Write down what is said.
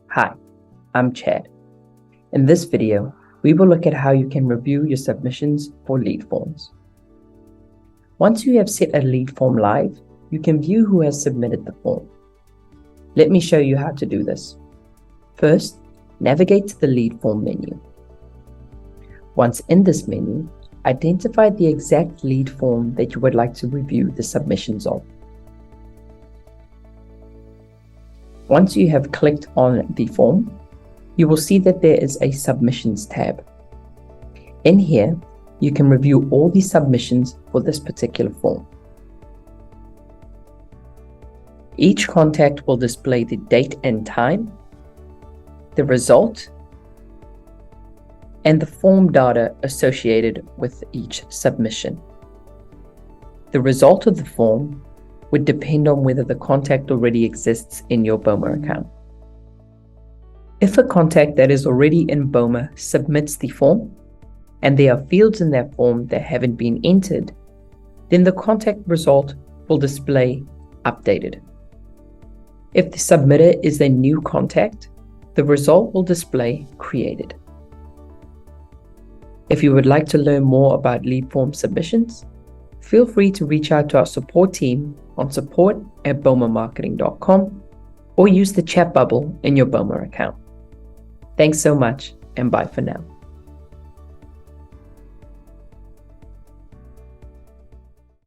Hi, I'm Chad. In this video, we will look at how you can review your submissions for lead forms. Once you have set a lead form live, you can view who has submitted the form. Let me show you how to do this. First, navigate to the lead form menu. Once in this menu, identify the exact lead form that you would like to review the submissions of. Once you have clicked on the form, you will see that there is a Submissions tab. In here, you can review all the submissions for this particular form. Each contact will display the date and time, the result, and the form data associated with each submission. The result of the form would depend on whether the contact already exists in your BOMA account. If a contact that is already in BOMA submits the form, and there are fields in that form that haven't been entered, then the contact result will display updated. If the submitter is a new contact, the result will display created. If you would like to learn more about lead form submissions, feel free to reach out to our support team on support@bomamarketing.com or use the chat bubble in your BOMA account. Thanks so much, and bye for now.